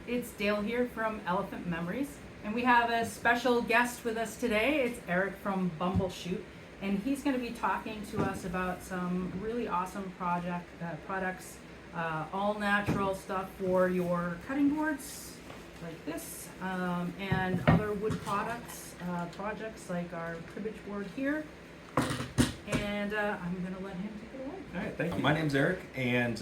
It's Dale here from Elephant Memories, and we have a special guest with us today. It's Erik from Bumblechutes, and he's going to be talking to us about some really awesome products, all natural stuff for your cutting boards like this, and other wood projects like our cribbage board here. And I'm going to let him take it away. All right, thank you. My name's Erik, and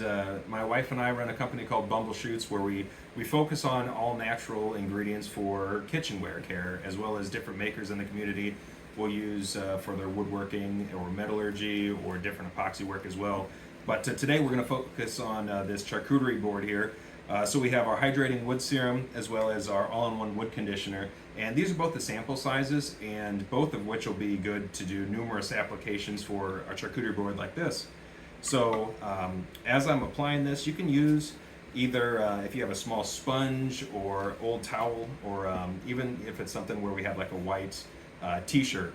my wife and I run a company called Bumblechutes, where we focus on all natural ingredients for kitchenware care, as well as different makers in the community will use for their woodworking or metallurgy or different epoxy work as well. But today we're going to focus on this charcuterie board here. So we have our hydrating wood serum as well as our all-in-one wood conditioner, and these are both the sample sizes, and both of which will be good to do numerous applications for a charcuterie board like this. So as I'm applying this, you can use either if you have a small sponge or old towel, or even if it's something where we have like a white t-shirt,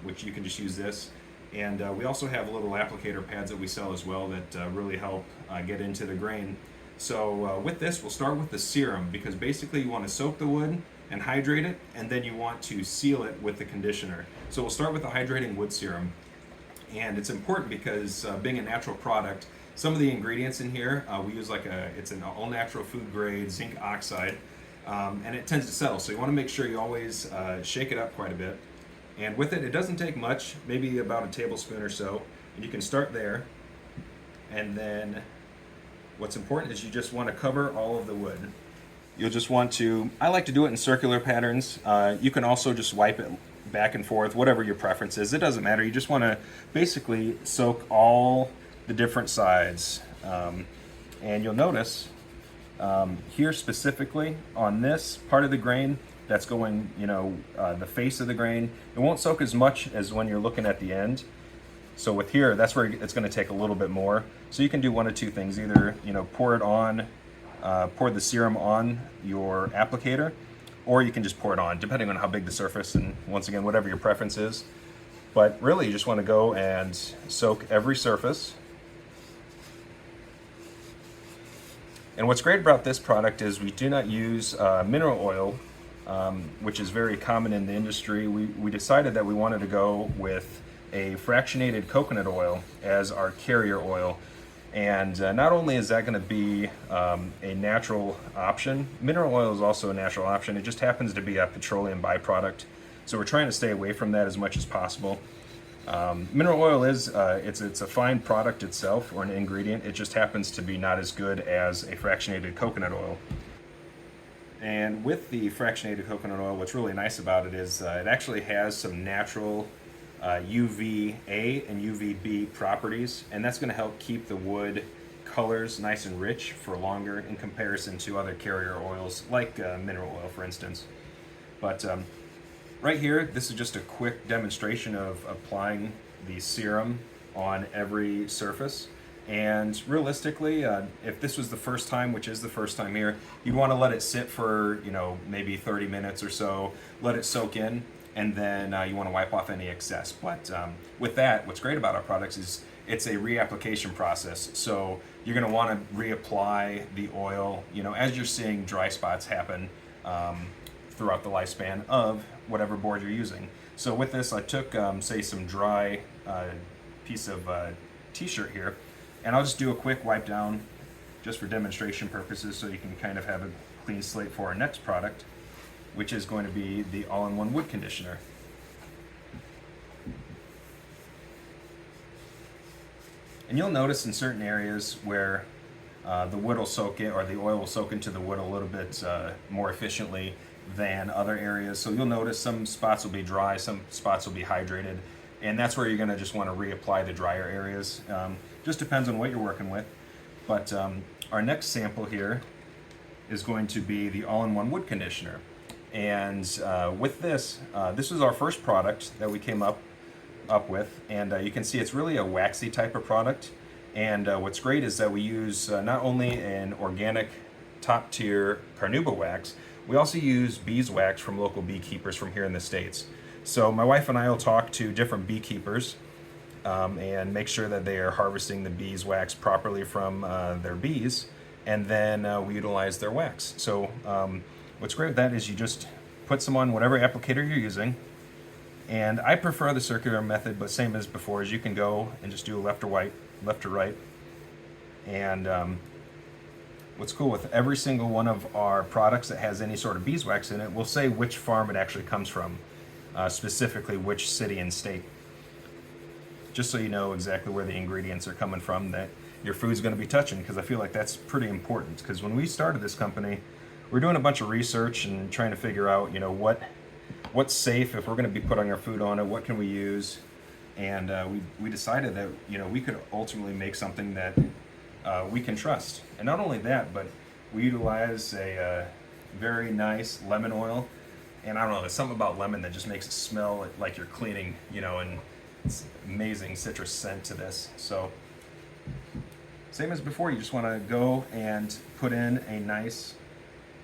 which you can just use this. And we also have little applicator pads that we sell as well that really help get into the grain. So with this, we'll start with the serum, because basically you want to soak the wood and hydrate it, and then you want to seal it with the conditioner. So we'll start with the hydrating wood serum. And it's important because being a natural product, some of the ingredients in here, we use it's an all natural food grade zinc oxide, and it tends to settle. So you want to make sure you always shake it up quite a bit. And with it, it doesn't take much, maybe about a tablespoon or so. And you can start there, and then what's important is you just want to cover all of the wood. You'll just want to, I like to do it in circular patterns. You can also just wipe it back and forth, whatever your preference is. It doesn't matter. You just want to basically soak all the different sides. And you'll notice here specifically on this part of the grain that's going, the face of the grain, it won't soak as much as when you're looking at the end. So with here, that's where it's going to take a little bit more. So you can do one of two things: either pour the serum on your applicator, or you can just pour it on, depending on how big the surface, and once again, whatever your preference is. But really, you just want to go and soak every surface. And what's great about this product is we do not use mineral oil, which is very common in the industry. We decided that we wanted to go with a fractionated coconut oil as our carrier oil. And not only is that going to be a natural option, mineral oil is also a natural option. It just happens to be a petroleum byproduct. So we're trying to stay away from that as much as possible. Mineral oil is, it's a fine product itself, or an ingredient. It just happens to be not as good as a fractionated coconut oil. And with the fractionated coconut oil, what's really nice about it is it actually has some natural UVA and UVB properties, and that's going to help keep the wood colors nice and rich for longer in comparison to other carrier oils like mineral oil, for instance. But right here, this is just a quick demonstration of applying the serum on every surface. And realistically, if this was the first time, which is the first time here, you'd want to let it sit for maybe 30 minutes or so, let it soak in, and then you want to wipe off any excess. But with that, what's great about our products is it's a reapplication process. So you're going to want to reapply the oil, as you're seeing dry spots happen throughout the lifespan of whatever board you're using. So with this, I took, say, some dry piece of t-shirt here, and I'll just do a quick wipe down just for demonstration purposes, so you can kind of have a clean slate for our next product, which is going to be the all-in-one wood conditioner. And you'll notice in certain areas where the wood will soak in, or the oil will soak into the wood a little bit more efficiently than other areas. So you'll notice some spots will be dry, some spots will be hydrated, and that's where you're going to just want to reapply the drier areas. Just depends on what you're working with. But our next sample here is going to be the all-in-one wood conditioner. And with this, this was our first product that we came up with, and you can see it's really a waxy type of product. And what's great is that we use not only an organic top-tier carnauba wax, we also use beeswax from local beekeepers from here in the States. So my wife and I will talk to different beekeepers and make sure that they are harvesting the beeswax properly from their bees. and then we utilize their wax. So what's great with that is you just put some on whatever applicator you're using. And I prefer the circular method, but same as before, is you can go and just do left or right. And what's cool with every single one of our products that has any sort of beeswax in it, we'll say which farm it actually comes from, specifically which city and state. Just so you know exactly where the ingredients are coming from that your food's going to be touching, because I feel like that's pretty important. Because when we started this company, we're doing a bunch of research and trying to figure out, what's safe if we're going to be putting our food on it, what can we use, and we decided that we could ultimately make something that we can trust. And not only that, but we utilize a very nice lemon oil, and I don't know, there's something about lemon that just makes it smell like you're cleaning, and it's amazing citrus scent to this. So same as before, you just want to go and put in a nice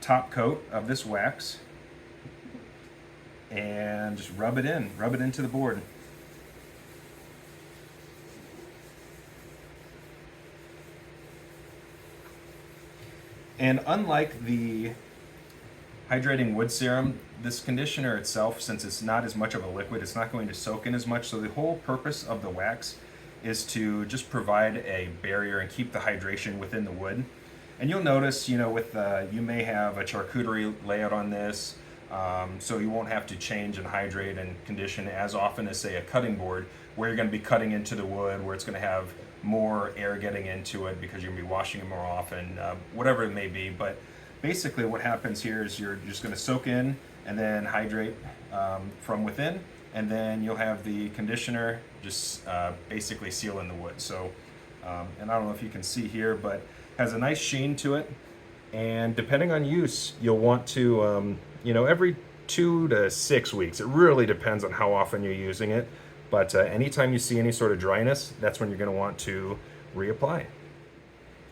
top coat of this wax and just rub it into the board. And unlike the hydrating wood serum, this conditioner itself, since it's not as much of a liquid, it's not going to soak in as much. So the whole purpose of the wax is to just provide a barrier and keep the hydration within the wood. And you'll notice, you may have a charcuterie layout on this, so you won't have to change and hydrate and condition as often as, say, a cutting board, where you're going to be cutting into the wood, where it's going to have more air getting into it because you're going to be washing it more often, whatever it may be. But basically what happens here is you're just going to soak in and then hydrate from within, and then you'll have the conditioner just basically seal in the wood. So, and I don't know if you can see here, but has a nice sheen to it. And depending on use, you'll want to, every 2 to 6 weeks. It really depends on how often you're using it. But anytime you see any sort of dryness, that's when you're going to want to reapply.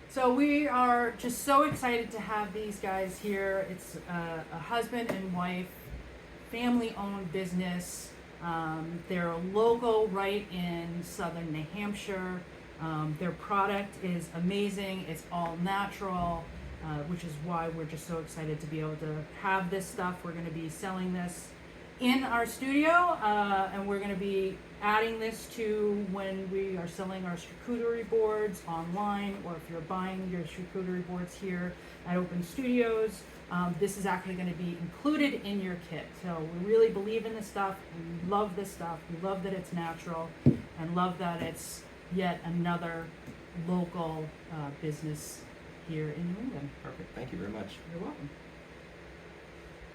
So we are just so excited to have these guys here. It's a husband and wife, family-owned business. They're local right in Southern New Hampshire. Their product is amazing. It's all natural, which is why we're just so excited to be able to have this stuff. We're going to be selling this in our studio, and we're going to be adding this to when we are selling our charcuterie boards online, or if you're buying your charcuterie boards here at Open Studios. This is actually going to be included in your kit. So we really believe in this stuff. We love this stuff. We love that it's natural, and love that it's yet another local business here in New England. Perfect. Thank you very much. You're welcome.